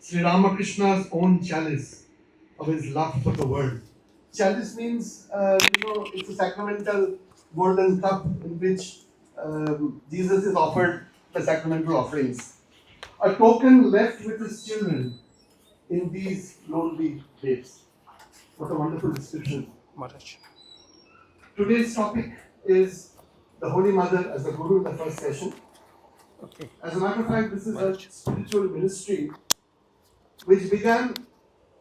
Sri Ramakrishna's own chalice of his love for the world. Chalice means, it's a sacramental golden cup in which Jesus is offered the sacramental offerings. A token left with his children in these lonely days. What a wonderful description. Maharaj. Today's topic is the Holy Mother as the Guru in the first session. Okay. As a matter of fact, this is a Maharaj. spiritual ministry which began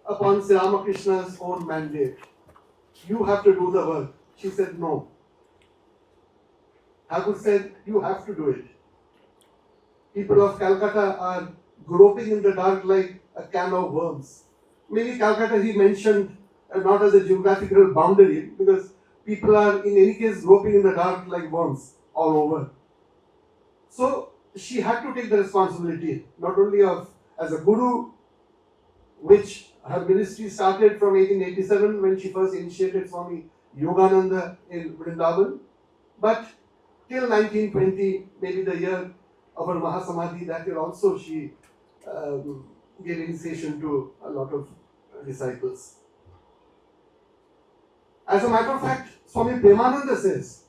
upon Sri Ramakrishna's own mandate. You have to do the work. She said no. Thakur said, you have to do it. People of Calcutta are groping in the dark like a can of worms. Maybe Calcutta he mentioned not as a geographical boundary because people are in any case groping in the dark like worms all over. So she had to take the responsibility not only of as a guru, which her ministry started from 1887 when she first initiated Swami Yogananda in Vrindavan, but till 1920, maybe the year of her Mahasamadhi, that year also she gave initiation to a lot of disciples. As a matter of fact, Swami Premananda says,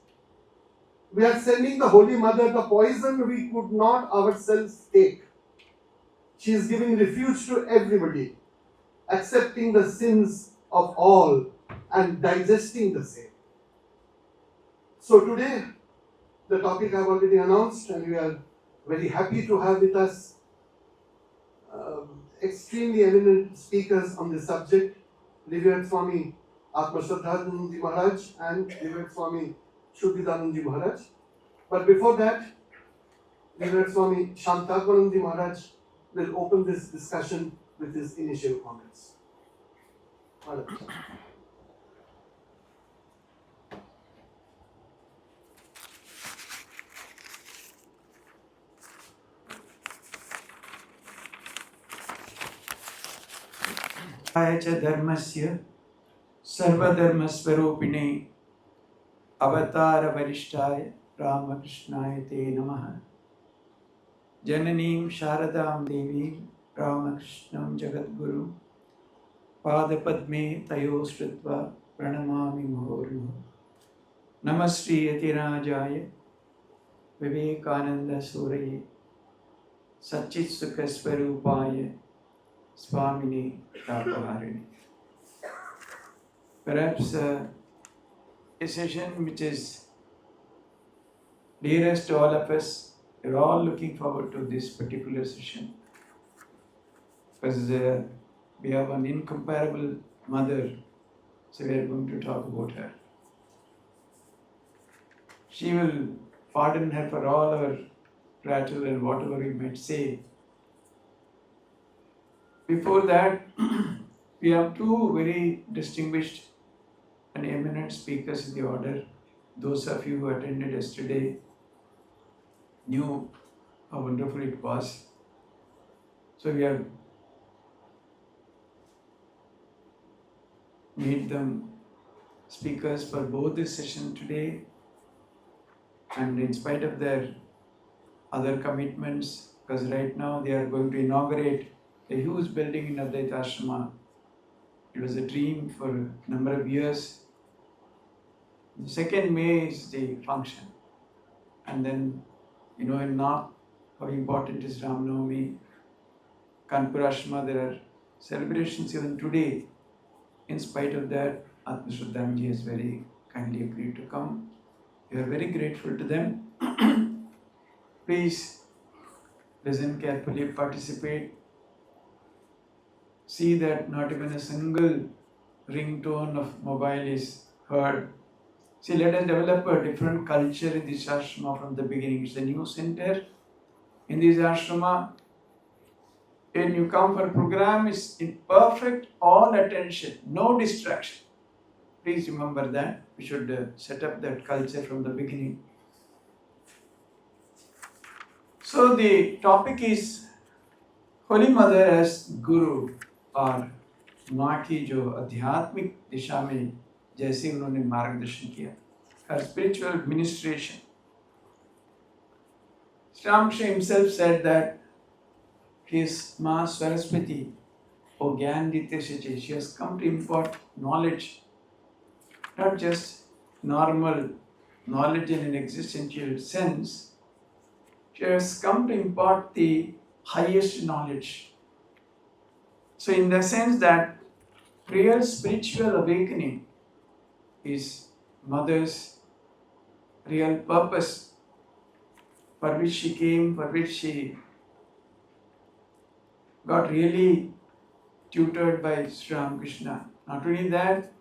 we are sending the Holy Mother the poison we could not ourselves take. She is giving refuge to everybody, accepting the sins of all and digesting the same. So today, the topic I've already announced, and we are very happy to have with us extremely eminent speakers on this subject, Revered Swami Atmashraddhanandaji Maharaj and Revered Swami Shuddhidanandaji Maharaj. But before that, Revered Swami Shantatmananda Maharaj will open this discussion with his initial comments. Maharaj. च धर्मस्य सर्वधर्मस्वरूपिणे अवतार वरिष्ठाय रामकृष्णाय ते नमः। जननीं शारदां देवीं रामकृष्णं जगद्गुरुं पादपद्मे तयोः श्रुत्वा प्रणमामि मुहुर्मुहुः। नमः Shri यतिराजाय विवेकानन्दसूरये सच्चित्सुखस्वरूपाय Swamini Tapaharini. Perhaps a session which is dearest to all of us. We're all looking forward to this particular session because we have an incomparable mother, so we are going to talk about her. She will pardon her for all our prattle and whatever we might say. Before that, we have two very distinguished and eminent speakers in the order. Those of you who attended yesterday knew how wonderful it was. So we have made them speakers for both this session today, and in spite of their other commitments, because right now they are going to inaugurate a huge building in Advaita Ashrama. It was a dream for a number of years. The 2nd May is the function. And then, in North, how important is Ram Navami, Kanpur Ashrama, there are celebrations even today. In spite of that, Atmashraddhanji has very kindly agreed to come. We are very grateful to them. Please listen carefully, participate. See that not even a single ringtone of mobile is heard. See, let us develop a different culture in this ashrama from the beginning. It's a new center in this ashrama. When you come for a program, it's in perfect all attention, no distraction. Please remember that. We should set up that culture from the beginning. So the topic is Holy Mother as Guru, और माँ की जो आध्यात्मिक दिशा में जैसे उन्होंने मार्गदर्शन किया, her spiritual administration. Sri Ramakrishna himself said that his Ma Saraswati, O Gyan Ditya Shachi. She has come to impart knowledge, not just normal knowledge in an existential sense. She has come to impart the highest knowledge. So, in the sense that real spiritual awakening is Mother's real purpose for which she came, for which she got really tutored by Sri Ramakrishna. Not only that,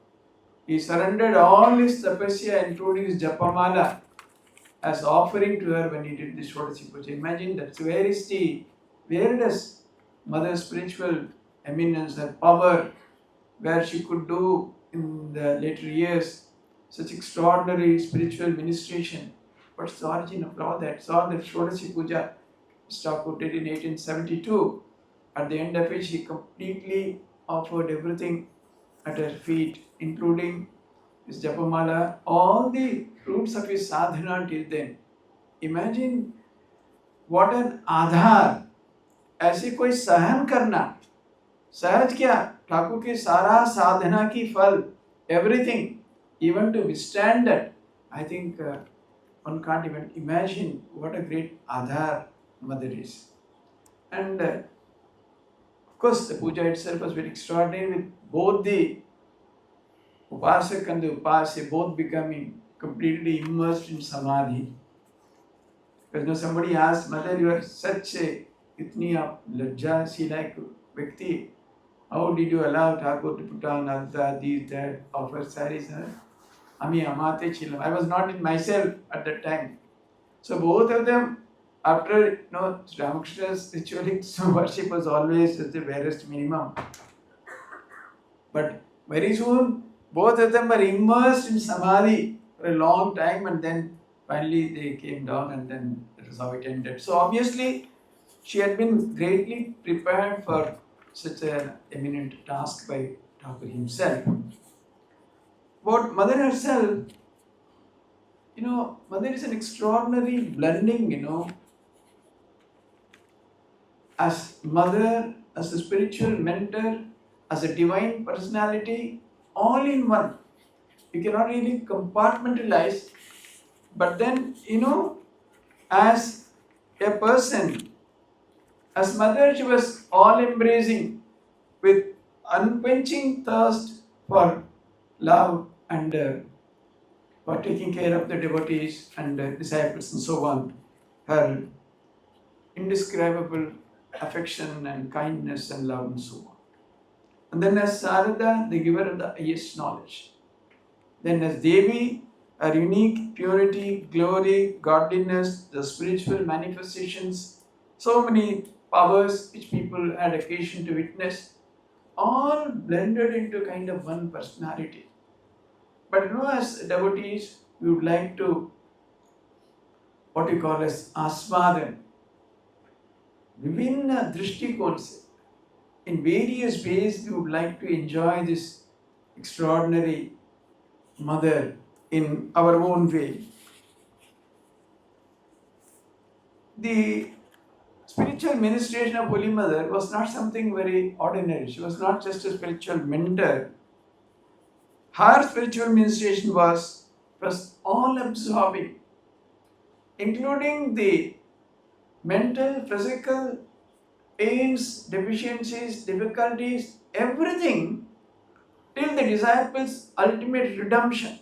he surrendered all his tapasya, including his japamala, as offering to her when he did the Shodashi Puja. Imagine that. So where does Mother's spiritual eminence, her power, where she could do in the later years such extraordinary spiritual ministration? What's the origin of all that? It's all that Shodashi Puja Thakur did in 1872, at the end of which he completely offered everything at her feet, including his Japamala, all the fruits of his sadhana till then. Imagine what an आधार, ऐसे कोई सहन करना, सहज क्या, ठाकुर के सारा साधना की फल, everything, even to withstand that, I think one can't even imagine what a great Aadhaar Mother is. And of course, the puja itself was very extraordinary, with both the upasak and the upasya both becoming completely immersed in samadhi. Because somebody asked, Mother, you are such a itni lajja like Vyakti. How did you allow Thakur to put on alta, these, that, offer saris? Ami amate chilam. I was not in myself at that time. So both of them, after Ramakrishna's ritualistic worship was always at the barest minimum. But very soon, both of them were immersed in samadhi for a long time, and then finally they came down, and then that is how it ended. So obviously, she had been greatly prepared for such an eminent task by Thakur himself. But Mother herself, Mother is an extraordinary blending, as mother, as a spiritual mentor, as a divine personality, all in one. You cannot really compartmentalize, but then, as a person, as mother, she was all embracing with unquenching thirst for love and for taking care of the devotees and disciples and so on. Her indescribable affection and kindness and love and so on. And then as Sarada, the giver of the highest knowledge. Then as Devi, her unique purity, glory, godliness, the spiritual manifestations, so many powers which people had occasion to witness, all blended into kind of one personality. But as devotees, we would like to, what we call as aswadan, vivinna drishtikon se, in various ways we would like to enjoy this extraordinary mother in our own way. The spiritual ministration of Holy Mother was not something very ordinary. She was not just a spiritual mentor. Her spiritual ministration was all absorbing, including the mental, physical pains, deficiencies, difficulties, everything, till the disciples' ultimate redemption.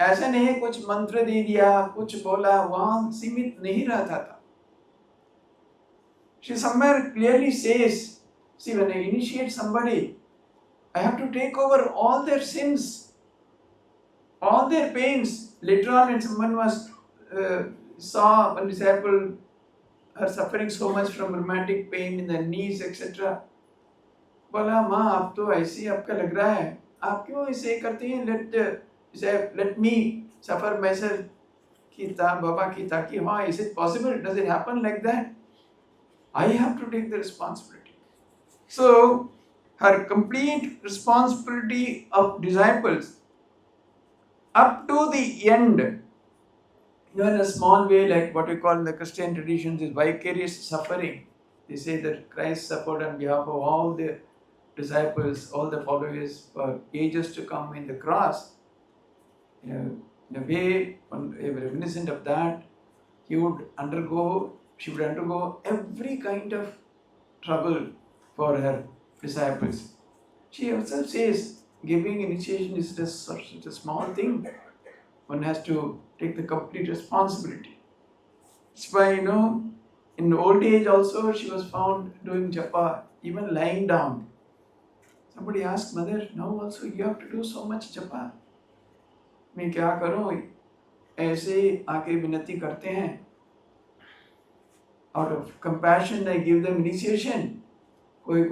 ऐसा नहीं कुछ मंत्र दे दिया, कुछ बोला, वहां सीमित नहीं रहता था. She somewhere clearly says, see, when I initiate somebody, I have to take over all their sins, all their pains. Later on, when someone saw one disciple, her suffering so much from rheumatic pain in the knees, etc. बोला, माँ आप तो ऐसे आपका लग रहा है, आप क्यों ऐसे करते हैं? Let me suffer myself. Baba ki taki, is it possible? Does it happen like that? I have to take the responsibility. So, her complete responsibility of disciples up to the end, in a small way, like what we call in the Christian traditions is vicarious suffering. They say that Christ suffered on behalf of all the disciples, all the followers for ages to come in the cross. In a way, reminiscent of that, she would undergo every kind of trouble for her disciples. She herself says giving initiation is just such a small thing. One has to take the complete responsibility. That's why, in old age also she was found doing japa, even lying down. Somebody asked mother, now also you have to do so much japa. मैं क्या करूं? ऐसे आके विनती करते हैं. Out of compassion I give them initiation. कोई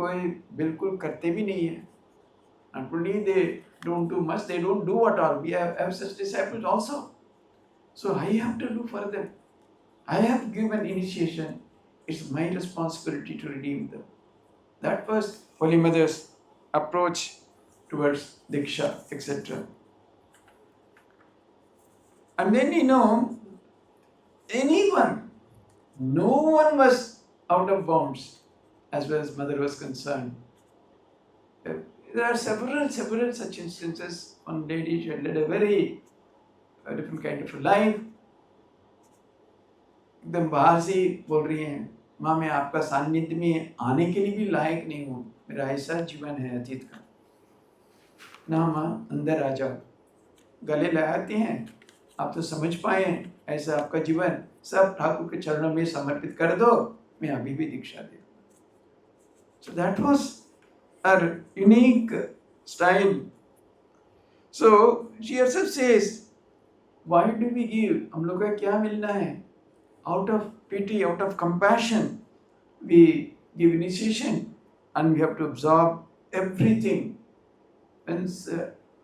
बिल्कुल करते भी नहीं है. Not only they don't do much, they don't do at all. We have such disciples also. So I have to do for them. I have given initiation. It's my responsibility to redeem them. That was Holy Mother's approach towards Diksha, etc. And then anyone, no one was out of bounds as far as Mother was concerned. There are several such instances. One lady, she led a very different kind of a life. एकदम बाहर से बोल रही हैं, माँ मैं आपका सान्निध्य में आने के लिए भी लायक नहीं हूँ, मेरा ऐसा जीवन है अतीत का. ना माँ अंदर आ जाओ, गले लगाते हैं, आप तो समझ पाए हैं ऐसा आपका जीवन, सब ठाकुर के चरणों में समर्पित कर दो, मैं अभी भी दीक्षा दे. So that was her unique style. So she herself says, why do we give? हम लोग का क्या मिलना है? Out of pity, out of compassion, we give initiation and we have to absorb everything. And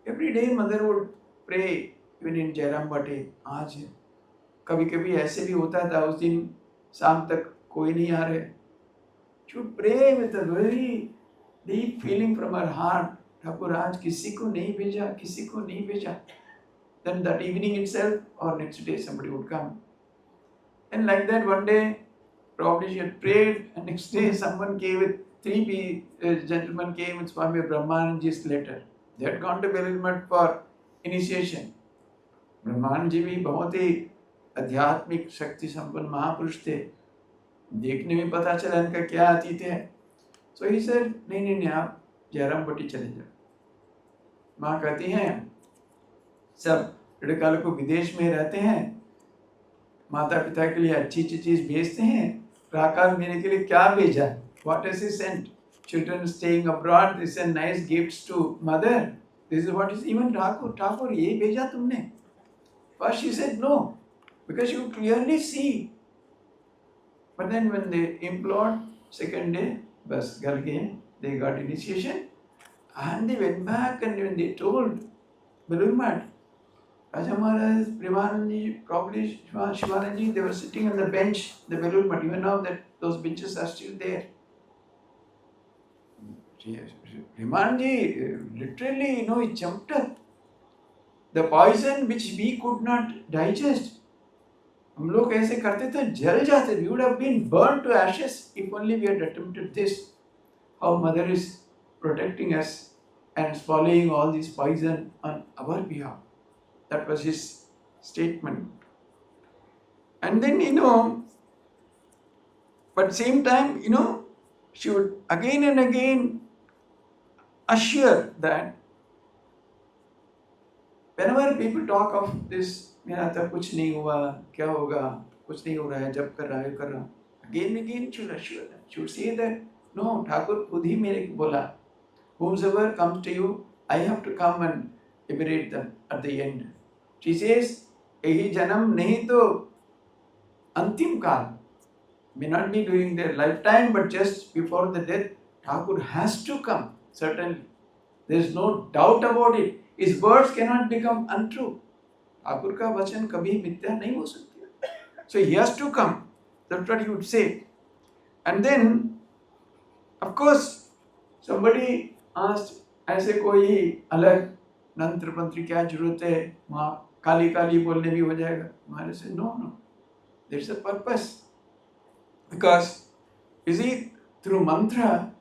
every day mother would pray, even in Jairam Bhate. आज कभी कभी ऐसे भी होता था, उस दिन शाम तक कोई नहीं आ रहे. She would pray with a very deep feeling from her heart. Thakur आज किसी को नहीं भेजा. Then that evening itself or next day somebody would come. And like that one day, probably she had prayed, and next day someone came with three gentlemen came with Swami Brahmananji's letter. They had gone to Belilmat for initiation. ब्रह्मानंद भी बहुत ही आध्यात्मिक शक्ति संपन्न महापुरुष थे. देखने में पता चला इनका क्या अतीत है. So he said, नहीं आप जयराम भट्टी चले जाओ. माँ कहती हैं सब लड़का लोग को विदेश में रहते हैं, माता पिता के लिए अच्छी चीज भेजते हैं, प्राकार मेरे के लिए क्या भेजा? What has he sent? Children staying abroad, they send nice gifts to mother. This is what is even Thakur ये भेजा तुमने? First she said no, because you clearly see. But then when they implored, second day, bas gal gaye, they got initiation, and they went back, and when they told Belurmat, Raja Maharaj, Premananji, probably Shivananji, they were sitting on the bench, the Belurmat. Even now that those benches are still there. Premananji, literally, he jumped up. The poison which we could not digest, हम लोग ऐसे करते थे जल जाते. We would have been burnt to ashes if only we had attempted this. How mother is protecting us and swallowing all this poison on our behalf. That was his statement. And then, but same time, she would again and again assure that whenever people talk of this, मेरा तो कुछ नहीं हुआ, क्या होगा, कुछ नहीं हो रहा है, जब कर रहा. Again and again she would assure them. She would say that, no, Thakur खुद ही मेरे को बोला, whomsoever comes to you, I have to come and liberate them at the end. She says, यही जन्म नहीं तो अंतिम काल, may not be during their lifetime, but just before the death, Thakur has to come, certainly. There is no doubt about it. His words cannot become untrue. Thakur का वचन कभी मिथ्या नहीं हो सकती. So he has to come. That's what he would say. And then, of course, somebody asked, ऐसे कोई अलग मंत्र पंत्र क्या जरूरत है, वहाँ काली काली बोलने भी हो जाएगा. हमारे से no, there's a purpose. Because You see, through mantra,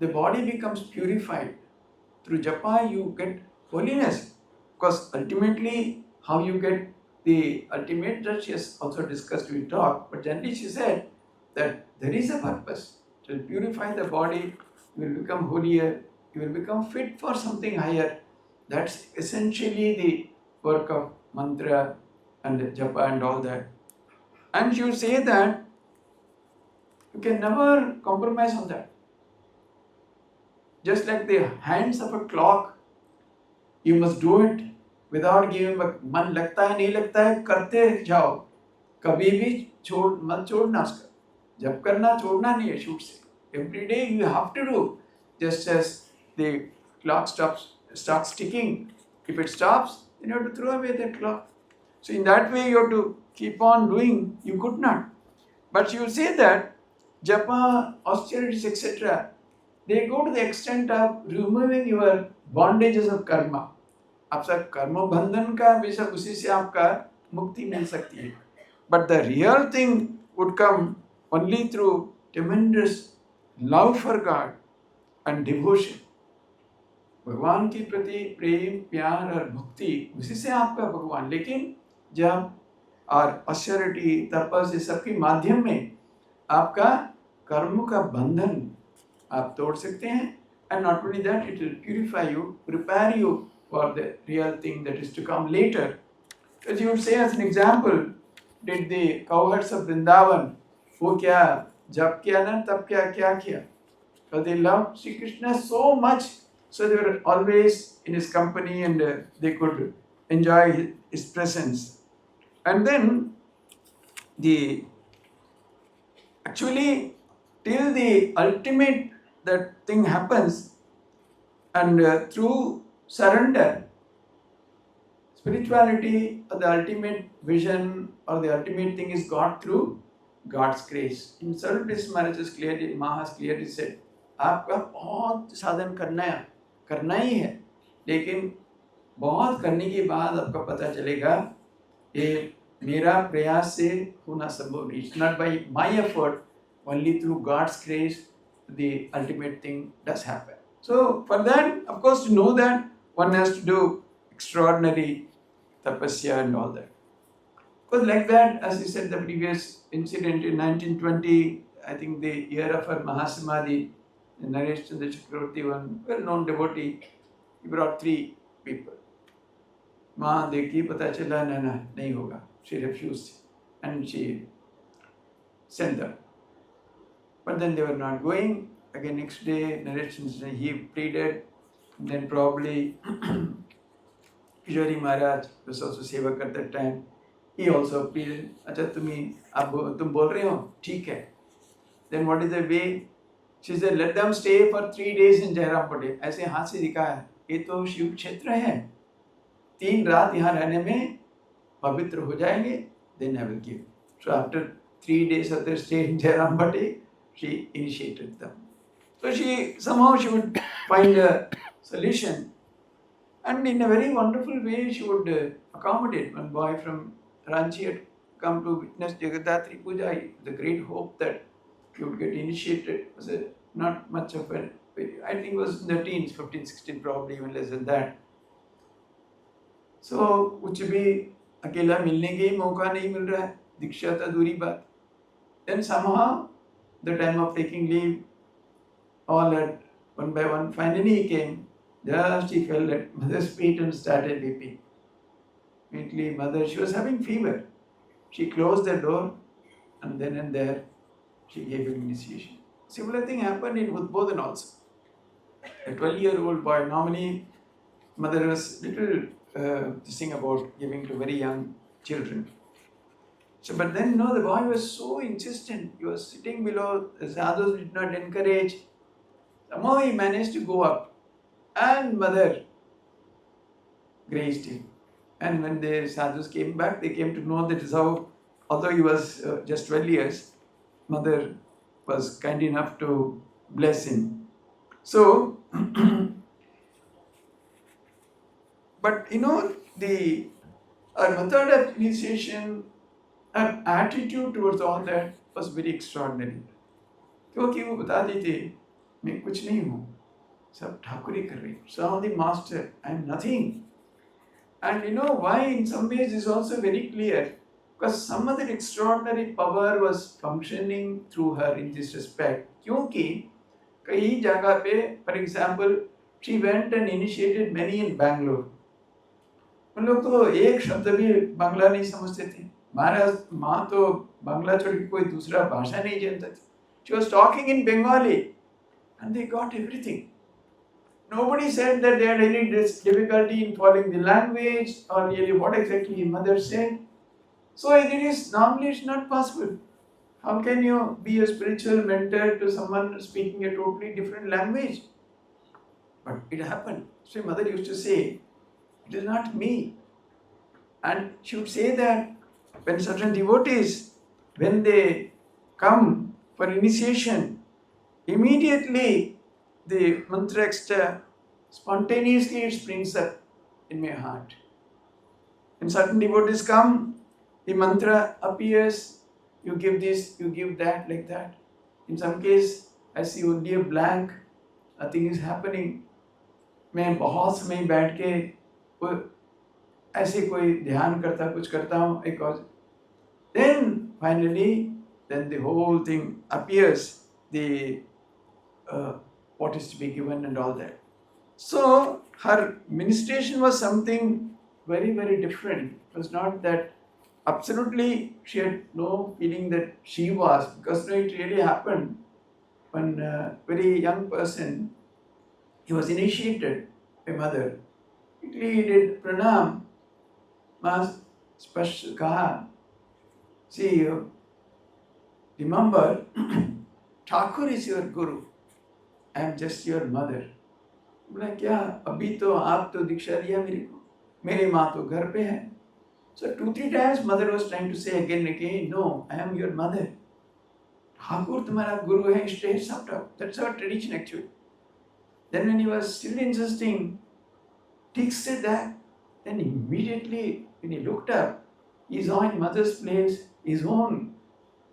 the body becomes purified. Through japa, you get holiness. Because ultimately, how you get the ultimate, that she has also discussed, we talked, but generally she said that there is a purpose to purify the body, you will become holier, you will become fit for something higher. That's essentially the work of mantra and japa and all that. And you say that you can never compromise on that. Just like the hands of a clock, you must do it without giving up. मन लगता है नहीं लगता है करते जाओ, कभी भी मत छोड़ना उसका. जब करना छोड़ना नहीं है शूट से. Every day you have to do. Just as the clock starts ticking, if it stops, then you have to throw away that clock. So in that way you have to keep on doing. You could not. But you say that japa, austerities, etc., they go to the extent of removing your bondages of karma. आपका कर्म बंधन का विषय उसी से आपका मुक्ति मिल सकती है. But the real thing would come only through tremendous love for God and devotion. भगवान के प्रति प्रेम, प्यार और भक्ति, उसी से आपका भगवान. लेकिन जब और ऑस्टेरिटी, तपस, इस सब के माध्यम में आपका कर्म का बंधन आप तोड़ सकते हैं. And not only that, it will purify you, prepare you for the real thing that is to come later. As you would say, as an example, did the cowherds of Vrindavan, वो क्या जब किया ना तब क्या किया? Because they loved Sri Krishna so much, so they were always in his company and they could enjoy his presence. And then actually till the ultimate that thing happens, and through surrender, spirituality or the ultimate vision or the ultimate thing is got through God's grace. In several places Maharaj has clearly said, आपका बहुत साधन करना ही है, लेकिन बहुत करने के बाद आपका पता चलेगा ये मेरा प्रयास से होना संभव नहीं. It's not by my effort, only through God's grace the ultimate thing does happen. So for that, of course, to know that, one has to do extraordinary tapasya and all that. Because like that, as you said, the previous incident in 1920, I think the year of her Mahasamadhi, Naresh Chandra Chakravarti, one well-known devotee, he brought 3 people. माँ देखी पता चला ना नहीं होगा. She refused and she sent them. But then they were not going. Again next day, Naresh Chandra, he pleaded. And then probably Kishori Maharaj was also sevak at that time. He also pleaded. अच्छा तुम बोल रहे हो ठीक है. Then what is the way? She said, let them stay for 3 days in Jairam Patel. ऐसे हाथ से दिखाया, ये तो शिव क्षेत्र है. 3 रात यहाँ रहने में पवित्र हो जाएंगे. Then I will give. So after 3 days of their stay in Jairam Patel, she initiated them. So somehow she would find a solution, and in a very wonderful way she would accommodate. One boy from Ranchi had come to witness Jagadhatri Puja. The great hope that he would get initiated. It was not much of a, I think it was in the teens, 15, 16, probably even less than that. So कुछ भी अकेला मिलने के ही मौका नहीं मिल रहा है, दीक्षा तो दूरी बात. Then somehow the time of taking leave, all had one by one. Finally he came. Just he fell at mother's feet and started weeping. Immediately mother, she was having fever. She closed the door and then and there she gave him initiation. Similar thing happened in Udbodhan also. A 12-year-old boy, normally mother was little this thing about giving to very young children. So, but then no, the boy was so insistent. He was sitting below. The sadhus did not encourage. Somehow he managed to go up, and mother graced him. And when the sadhus came back, they came to know that is how, although he was just 12 years, mother was kind enough to bless him. So, but you know, our method of initiation, our attitude towards all that was very extraordinary. क्योंकि वो बताती थी मैं कुछ नहीं हूँ, सब ठाकुर ही कर रही, so the master, I am nothing. And you know why in some ways is also very clear, because some other extraordinary power was functioning through her in this respect. क्योंकि कई जगह पे, for example, she went and initiated many in Bangalore. उन लोग तो एक शब्द भी बांग्ला नहीं समझते थे. हमारा माँ तो बांग्ला छोड़ के कोई दूसरा भाषा नहीं जानता थी. She was talking in Bengali and they got everything. Nobody said that they had any difficulty in following the language or really what exactly mother said. So it is normally it's not possible. How can you be a spiritual mentor to someone speaking a totally different language? But it happened. So mother used to say, it is not me. And she would say that when certain devotees, when they come for initiation, immediately the mantra extra spontaneously it springs up in my heart. When certain devotees come, the mantra appears, you give this, you give that, like that. In some case, I see only a blank, nothing is happening. मैं बहुत समय बैठ के ऐसे कोई ध्यान करता कुछ करता हूँ एक और then finally then the whole thing appears, the what is to be given and all that. So her ministration was something very, very different. It was not that absolutely she had no feeling that she was, because no, it really happened when a very young person, he was initiated by mother. Quickly he did pranam, mas spash kaha. See, remember, Thakur is your guru. I am just your mother. बोला क्या अभी तो आप तो दीक्षा लिया मेरे को, मेरी माँ तो घर पे है. So 2-3 times mother was trying to say again and again, no, I am your mother. Thakur तुम्हारा गुरु है, stay soft up. That's our tradition actually. Then when he was still insisting, Tik said that, then immediately when he looked up, he saw in mother's place his own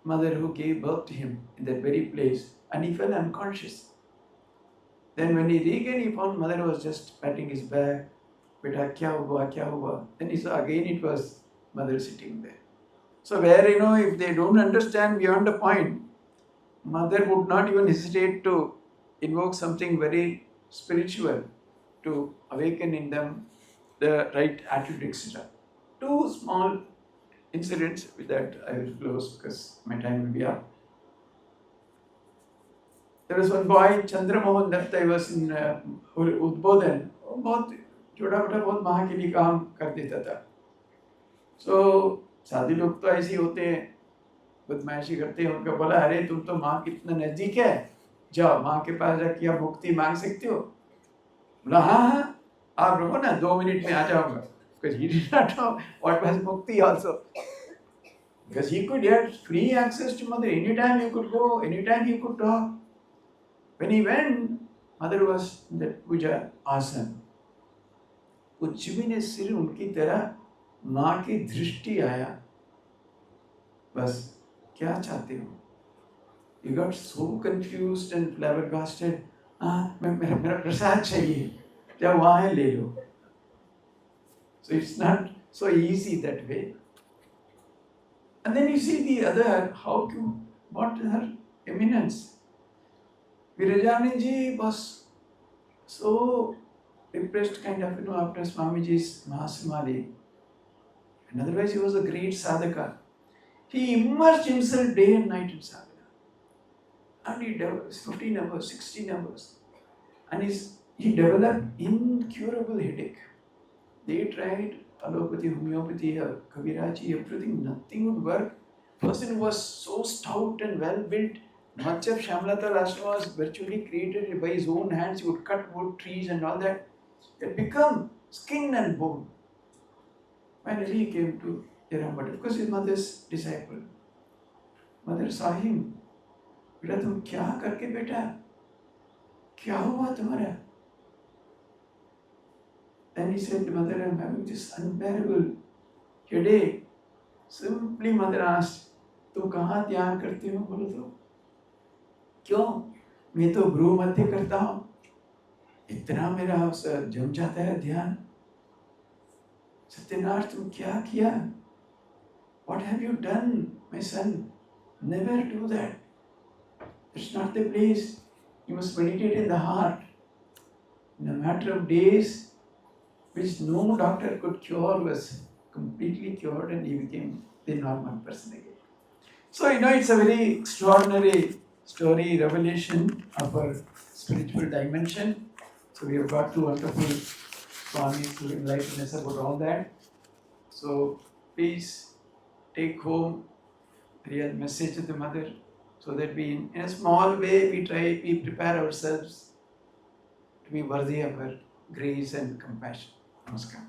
mother who gave birth to him in that very place, and he fell unconscious. Then when he regained, he found mother was just patting his back. Beta, kya hua, kya hua? Then he saw again it was mother sitting there. So where, if they don't understand beyond a point, mother would not even hesitate to invoke something very spiritual to awaken in them the right attitude, etc. 2 small incidents, with that I will close because my time will be up. There was one boy, Chandramohan Datta, he was in Udbodhan. बहुत छोटा मोटा बहुत माँ के लिए काम कर देता था. So साधु लोग तो ऐसे ही होते हैं, बदमाशी करते हैं. उनका बोला, अरे तुम तो माँ कितना नजदीक है, जाओ माँ के पास जाके आप मुक्ति मांग सकते हो. बोला हाँ आप रहो ना, 2 मिनट में आ जाऊंगा. Because he did not know what was mukti also. Because he could get free access to mother. Anytime you could go, anytime you could talk. When he went, mother was in that puja asana. कुछ भी नहीं, सिर्फ उनकी तरह माँ की दृष्टि आया. बस क्या चाहते हो? He got so confused and flabbergasted. मेरा प्रसाद चाहिए, जब वहाँ है ले लो. So it's not so easy that way. And then you see the other, what her eminence. Virajaniji was so depressed kind of, after Swamiji's Mahasamadhi. And otherwise he was a great sadhaka. He immersed himself day and night in sadhana. And he developed 15 hours, 16 hours. And he developed incurable headache. They tried allopathy, homeopathy, Kabiraji, everything, nothing would work. Person was so stout and well built. Much of Shamlata Ashram was virtually created by his own hands. He would cut wood, trees and all that. It had become skin and bone. Finally he came to Irambata, because his mother's disciple. Mother saw him. बेटा तुम क्या करके बेटा, क्या हुआ तुम्हारा? And he said, mother, I am having this unbearable headache. Simply mother asked, तुम कहाँ ध्यान करती हो? बोलो तो. क्यों? मैं तो भ्रू मध्य करता हूँ, इतना मेरा जम जाता है ध्यान। सत्यनारायण तुम क्या किया? What have you done, my son? Never do that. It's not the place. You must meditate in the heart. In a matter of days, which no doctor could cure, was completely cured, and he became the normal person again. So, it's a very extraordinary story, revelation of our spiritual dimension. So, we have got two wonderful Swamis to enlighten us about all that. So, please take home the real message of the Mother, so that we, in a small way, we prepare ourselves to be worthy of her grace and compassion. Namaskar.